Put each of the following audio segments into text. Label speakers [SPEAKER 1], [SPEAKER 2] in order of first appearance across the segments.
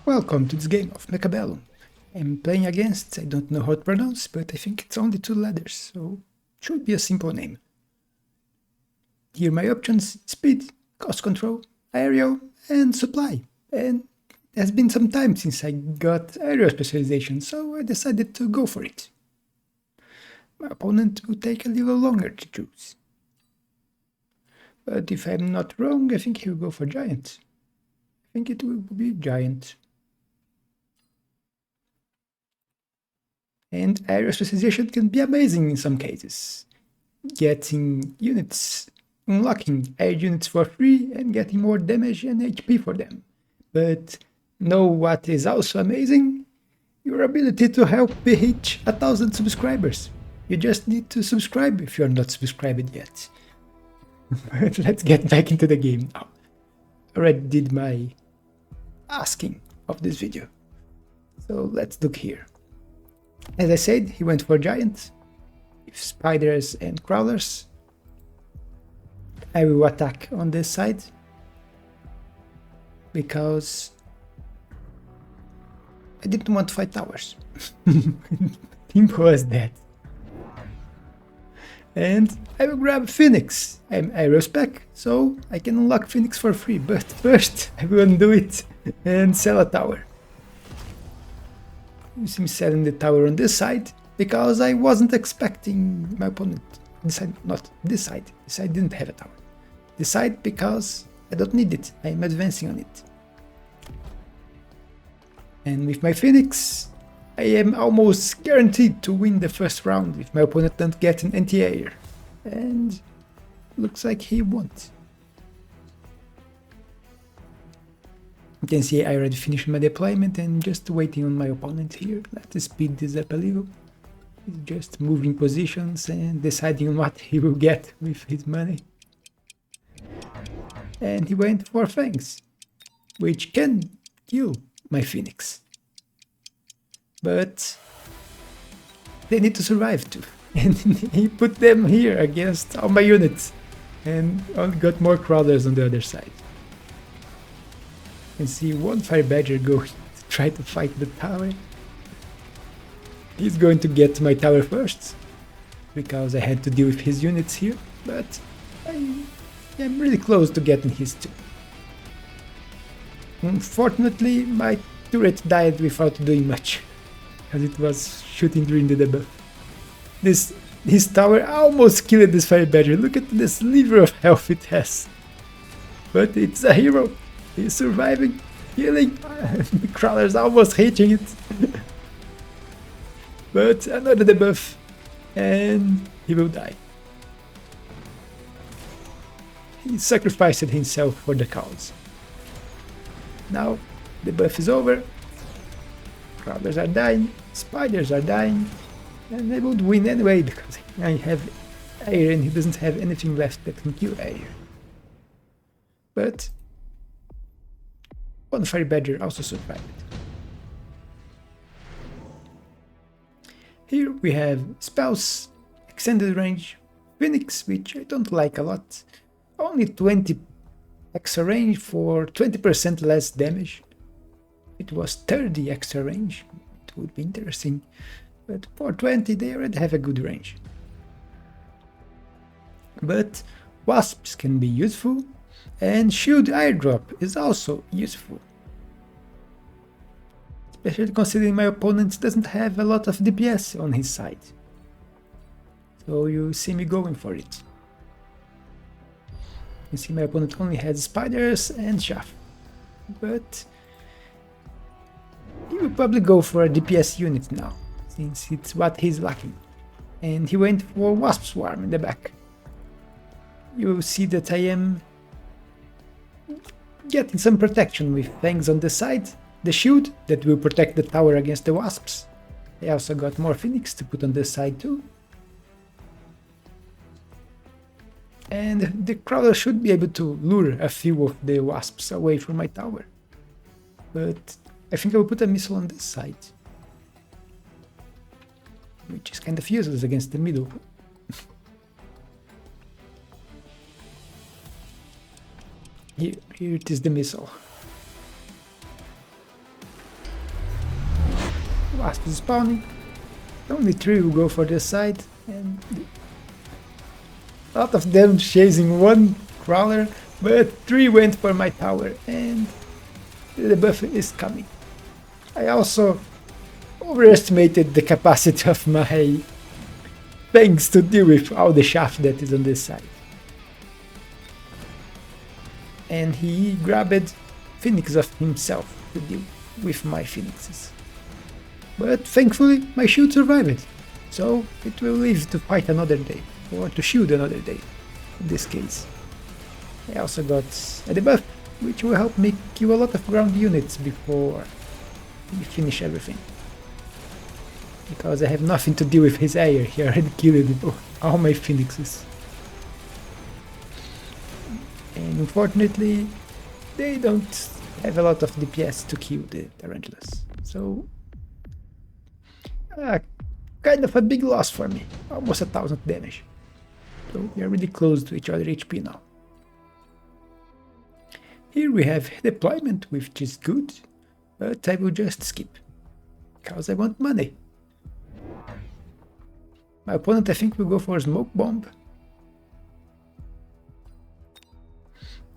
[SPEAKER 1] Welcome to this game of Mechabellum. I'm playing against, I don't know how to pronounce, but I think it's only 2 letters, so it should be a simple name. Here are my options: speed, cost control, aerial, and supply. And it has been some time since I got aerial specialization, so I decided to go for it. My opponent will take a little longer to choose. But if I'm not wrong, I think he will go for giant. I think it will be giant. And aerial specialization can be amazing in some cases. Getting units, unlocking air units for free and getting more damage and HP for them. But know what is also amazing? Your ability to help me reach 1,000 subscribers. You just need to subscribe if you're not subscribed yet. But let's get back into the game now. I already did my asking of this video. So let's look here. As I said, he went for giant. With spiders and crawlers. I will attack on this side. Because I didn't want to fight towers. Simple as that. And I will grab Phoenix. I'm Aero Spec, so I can unlock Phoenix for free. But first, I will undo it and sell a tower. You see me selling the tower on this side because I wasn't expecting my opponent. This side, not this side. This side didn't have a tower. This side because I don't need it. I'm advancing on it. And with my Phoenix, I am almost guaranteed to win the first round if my opponent doesn't get an anti-air. And looks like he won't. You can see I already finished my deployment and just waiting on my opponent here. Let's speed this up a little. He's just moving positions and deciding on what he will get with his money. And he went for Fangs, which can kill my Phoenix. But they need to survive too. And he put them here against all my units and only got more crawlers on the other side. You can see one fire badger going to try to fight the tower. He's going to get my tower first because I had to deal with his units here, but I'm really close to getting his too. Unfortunately, my turret died without doing much because it was shooting during the debuff. This tower almost killed this fire badger. Look at the sliver of health it has. But it's a hero. He's surviving, healing. The crawler's almost hitting it. But another debuff, and he will die. He sacrificed himself for the cause. Now the buff is over. Crawlers are dying, spiders are dying, and I would win anyway because I have air and he doesn't have anything left that can kill air. But one fire badger also survived. Here we have spells, extended range, Phoenix, which I don't like a lot. Only 20 extra range for 20% less damage. If it was 30 extra range, it would be interesting. But for 20 they already have a good range. But wasps can be useful, and shield airdrop is also useful. Especially considering my opponent doesn't have a lot of DPS on his side. So you see me going for it. You see my opponent only has spiders and chaff. But he will probably go for a DPS unit now, since it's what he's lacking. And he went for Wasp Swarm in the back. You will see that I am getting some protection with Fangs on the side, the shield that will protect the tower against the wasps. I also got more Phoenix to put on this side too. And the crawler should be able to lure a few of the wasps away from my tower. But I think I will put a missile on this side, which is kind of useless against the middle. Here it is, the missile. wasps spawning. Only 3 will go for this side, and a lot of them chasing one crawler, but 3 went for my tower, and the buff is coming. I also overestimated the capacity of my things to deal with all the shaft that is on this side. And he grabbed Phoenix of himself to deal with my Phoenixes. But thankfully my shield survived, so it will live to fight another day, or to shield another day, in this case. I also got a debuff, which will help me kill a lot of ground units before we finish everything. Because I have nothing to deal with his air, he already killed all my Phoenixes. And unfortunately, they don't have a lot of DPS to kill the tarantulas. So, kind of a big loss for me, almost 1000 damage. So we are really close to each other HP now. Here we have deployment, which is good, but I will just skip, because I want money. My opponent, I think, will go for a smoke bomb.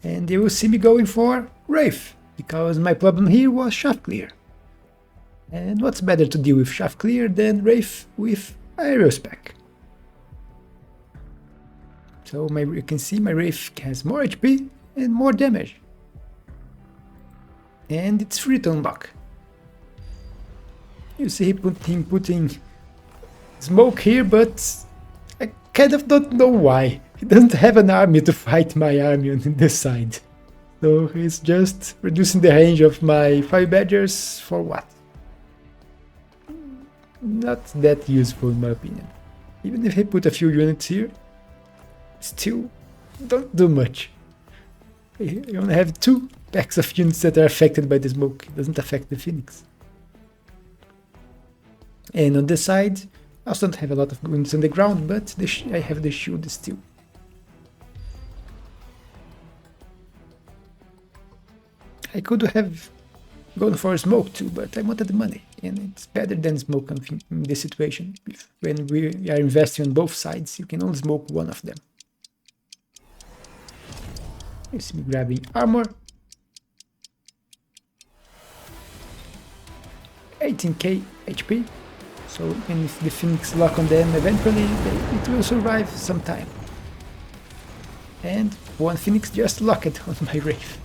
[SPEAKER 1] And they will see me going for Wraith, because my problem here was shaft clear. And what's better to deal with shaft clear than Wraith with aerial spec? So you can see my Wraith has more HP and more damage. And it's free to unlock. You see him putting smoke here, but I kind of don't know why. He doesn't have an army to fight my army on this side. So he's just reducing the range of my 5 badgers for what? Not that useful in my opinion. Even if he put a few units here, still don't do much. You only have 2 packs of units that are affected by the smoke. It doesn't affect the Phoenix. And on this side, I also don't have a lot of units on the ground, but I have the shield still. I could have gone for smoke too, but I wanted the money, and it's better than smoke in this situation. When we are investing on both sides, you can only smoke one of them. You see me grabbing armor. 18k HP, so even if the Phoenix lock on them eventually, it will survive some time. And one Phoenix just locked on my Wraith.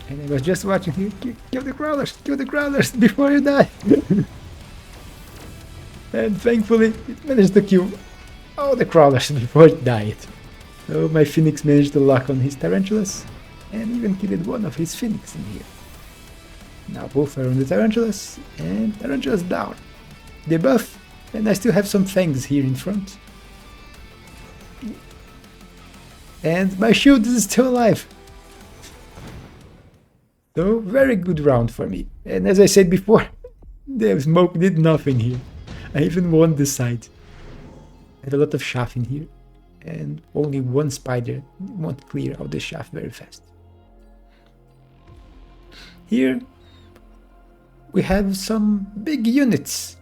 [SPEAKER 1] And I was just watching here, kill the crawlers before you die! And thankfully it managed to kill all the crawlers before it died. So my Phoenix managed to lock on his tarantulas, and even killed one of his Phoenix in here. Now both are on the tarantulas, and tarantulas down. Debuff, and I still have some fangs here in front. And my shield is still alive. So very good round for me. And as I said before, the smoke did nothing here. I even won this side. I had a lot of shaft in here, and only one spider won't clear out the shaft very fast. Here we have some big units.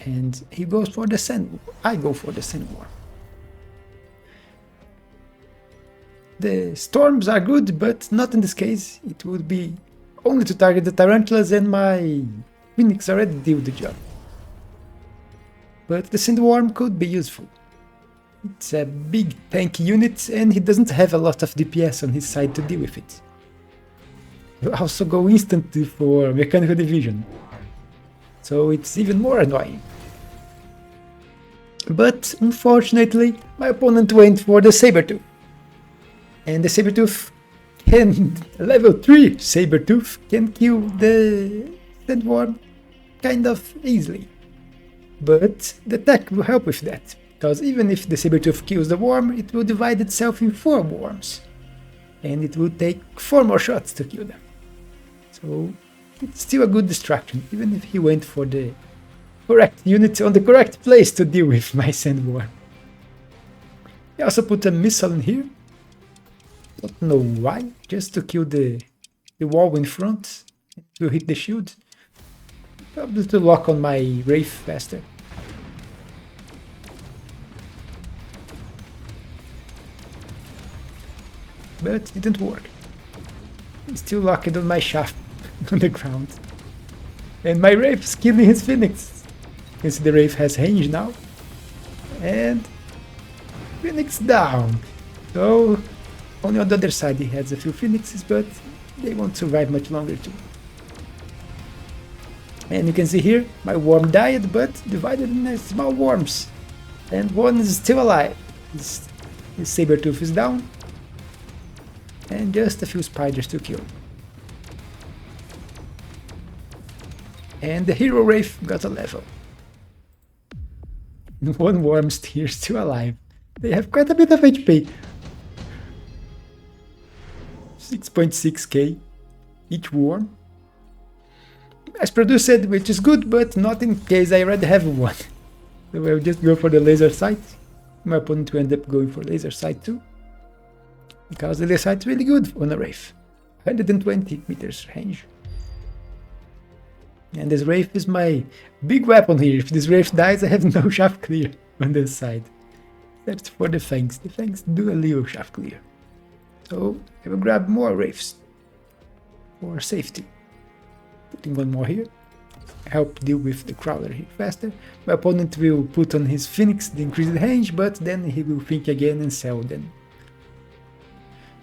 [SPEAKER 1] And he goes for the sand. I go for the sandworm. The storms are good, but not in this case. It would be only to target the tarantulas, and my Phoenix already did the job. But the sandworm could be useful. It's a big tanky unit, and he doesn't have a lot of DPS on his side to deal with it. You also go instantly for mechanical division, so it's even more annoying. But unfortunately, my opponent went for the Sabertooth. And the Sabertooth can, level 3 Sabertooth can kill the sandworm kind of easily. But the tech will help with that, because even if the Sabertooth kills the worm, it will divide itself in 4 worms. And it will take 4 more shots to kill them. So it's still a good distraction, even if he went for the correct unit on the correct place to deal with my sandworm. He also put a missile in here. Don't know why, just to kill the wall in front, to hit the shield. Probably to lock on my Wraith faster. But it didn't work. He's still locked on my shaft on the ground. And my Wraith's killing his Phoenix. You can see the Wraith has range now. And Phoenix down. So only on the other side he has a few Phoenixes, but they won't survive much longer too. And you can see here, my worm died, but divided in small worms. And one is still alive. His Sabertooth is down. And just a few spiders to kill. And the hero Wraith got a level. One worm here still alive. They have quite a bit of HP. 6.6k each worm. As produced, which is good, but not in case I already have one. So I'll just go for the laser sight. My opponent will end up going for laser sight too. Because the laser sight is really good on a Wraith. 120 meters range. And this Wraith is my big weapon here. If this Wraith dies, I have no shaft clear on this side. Except for the Fangs. The Fangs do a little shaft clear. So I will grab more Wraiths for safety. Putting one more here. Help deal with the Crawler here faster. My opponent will put on his Phoenix the increased range, but then he will think again and sell them.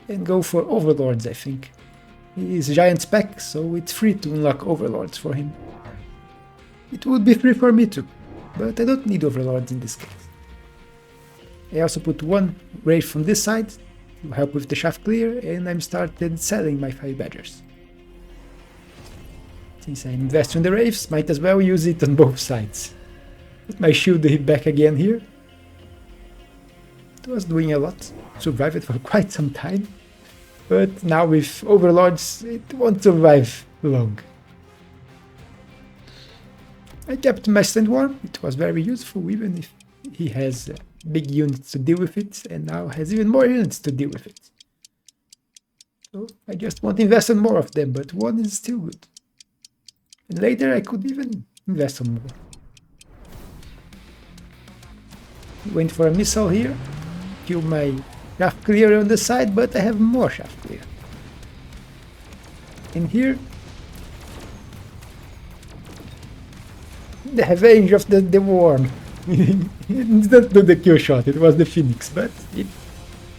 [SPEAKER 1] And go for Overlords, I think. He is Giant Spec, so it's free to unlock Overlords for him. It would be free for me too, but I don't need Overlords in this case. I also put one Wraith from this side to help with the shaft clear, and I'm started selling my 5 Badgers. Since I invest in the Wraiths, might as well use it on both sides. Put my shield back again here. It was doing a lot, survived for quite some time. But now with Overlords, it won't survive long. I kept my Sandworm, it was very useful even if he has big units to deal with it, and now has even more units to deal with it. So I just want to invest in more of them, but one is still good. And later I could even invest on more. Went for a missile here, kill my shaft clear on the side, but I have more shaft clear. And here, the range of the worm. It didn't do the kill shot, it was the Phoenix, but it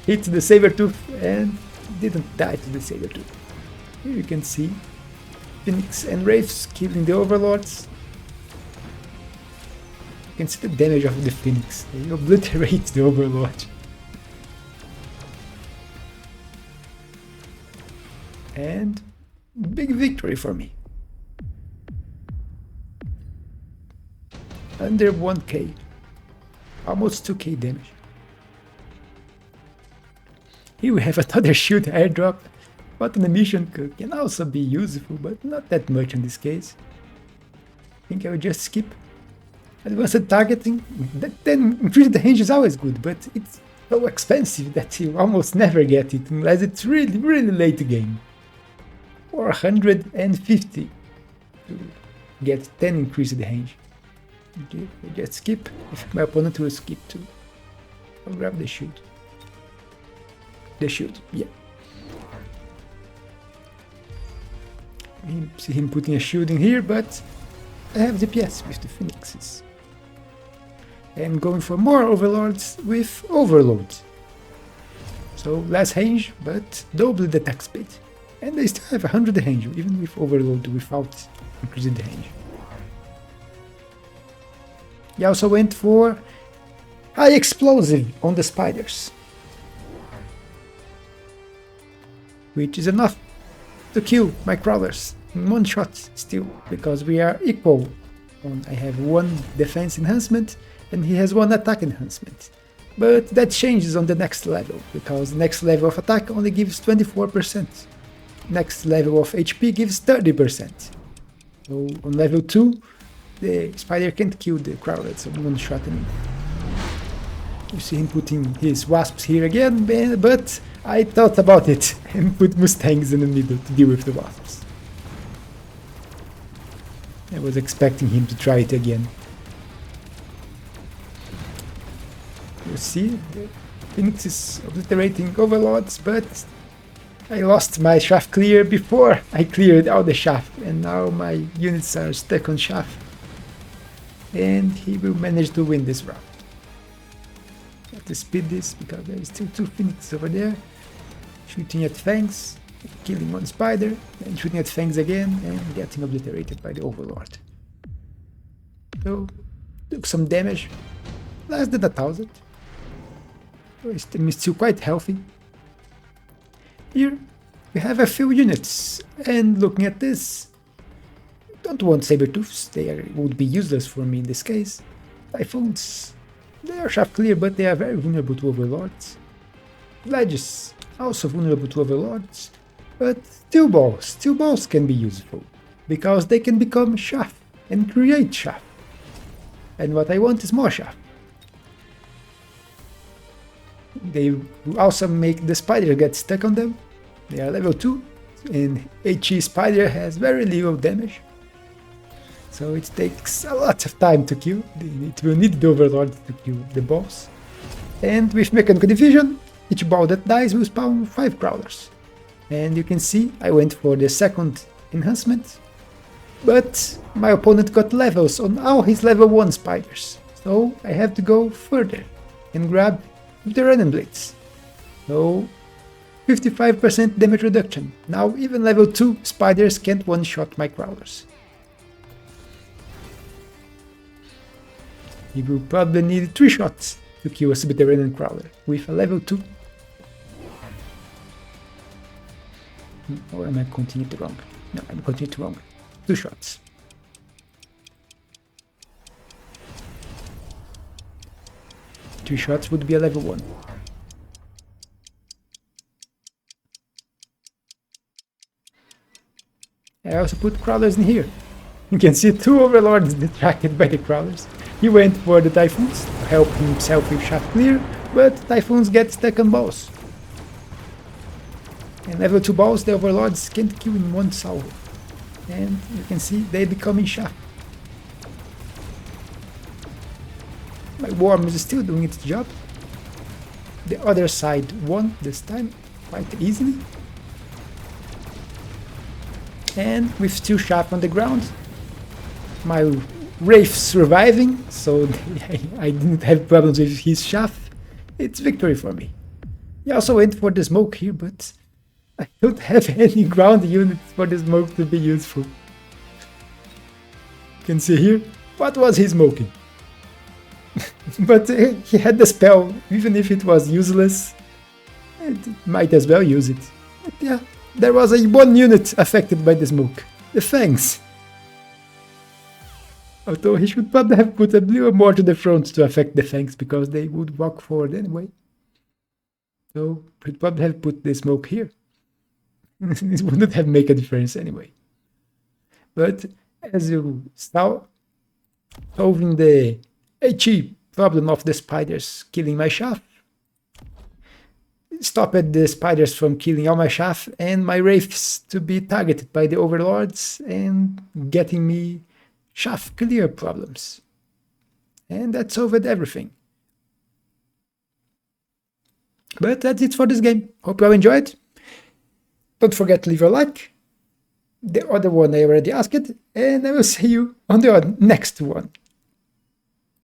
[SPEAKER 1] hit the Sabertooth and didn't die to the Sabertooth. Here you can see Phoenix and Wraiths killing the Overlords. You can see the damage of the Phoenix, they obliterate the Overlord. And big victory for me. Under 1k. Almost 2k damage. Here we have another shield airdrop. But an emission can also be useful, but not that much in this case. I think I will just skip. Advanced targeting, then increasing the range is always good, but it's so expensive that you almost never get it unless it's really, really late game. 450 to get 10 increased range. Okay, I just skip. If my opponent will skip too. I'll grab the shield. The shield, yeah. See him putting a shield in here, but I have DPS with the Phoenixes. I'm going for more Overlords with Overload. So less range, but double the attack speed. And they still have 100 range, even with Overload without increasing the range. He also went for High Explosive on the Spiders. Which is enough to kill my Crawlers in one shot still, because we are equal. I have one defense enhancement and he has one attack enhancement. But that changes on the next level, because the next level of attack only gives 24%. Next level of HP gives 30%. So on level 2, the spider can't kill the Crawlers in one shot anymore. You see him putting his wasps here again, but I thought about it and put mustangs in the middle to deal with the wasps. I was expecting him to try it again. You see, the Phoenix is obliterating overlords, but I lost my shaft clear before I cleared out the shaft, and now my units are stuck on shaft. And he will manage to win this round. I have to speed this because there is still 2 Phoenix over there. Shooting at Fangs, killing one spider, and shooting at Fangs again, and getting obliterated by the Overlord. So, took some damage, less than 1,000. His team is still quite healthy. Here, we have a few units, and looking at this, don't want Sabertooths, would be useless for me in this case. Typhoons, they are shaft clear, but they are very vulnerable to Overlords. Ledges, also vulnerable to Overlords, but steel balls can be useful, because they can become shaft and create shaft. And what I want is more shaft. They will also make the spider get stuck on them. They are level 2, and HE spider has very little damage. So it takes a lot of time to kill. It will need the Overlord to kill the boss. And with Mechanical Division, each ball that dies will spawn 5 crawlers. And you can see I went for the second enhancement, but my opponent got levels on all his level 1 spiders. So I have to go further and grab the Random Blitz. So 55% damage reduction. Now even level 2 spiders can't one-shot my crawlers. He will probably need 3 shots to kill a subterranean crawler with a level 2. Or am I continuing wrong? No, I'm continuing wrong. 2 shots. Two shots would be a level 1. I also put crawlers in here. You can see 2 overlords distracted by the crawlers. He went for the typhoons to help himself with shaft clear, but typhoons get stuck on balls. And level 2 balls the overlords can't kill in one salvo. And you can see they become in shaft. My worm is still doing its job. The other side won this time quite easily. And with still shaft on the ground, my Wraith's surviving, so I didn't have problems with his shaft. It's victory for me. He also went for the smoke here, but I don't have any ground units for the smoke to be useful. You can see here, what was he smoking? But he had the spell, even if it was useless, it might as well use it. But yeah, there was a 1 unit affected by the smoke, the Fangs. Although he should probably have put a little more to the front to affect the Fangs, because they would walk forward anyway. So he'd probably have put the smoke here. It wouldn't have made a difference anyway. But as you saw, solving the HE problem of the spiders killing my shaft, stopped the spiders from killing all my shaft and my wraiths to be targeted by the overlords and getting me shaft clear problems. And that solved everything. But that's it for this game. Hope you all enjoyed. Don't forget to leave a like. The other one I already asked, and I will see you on the next one.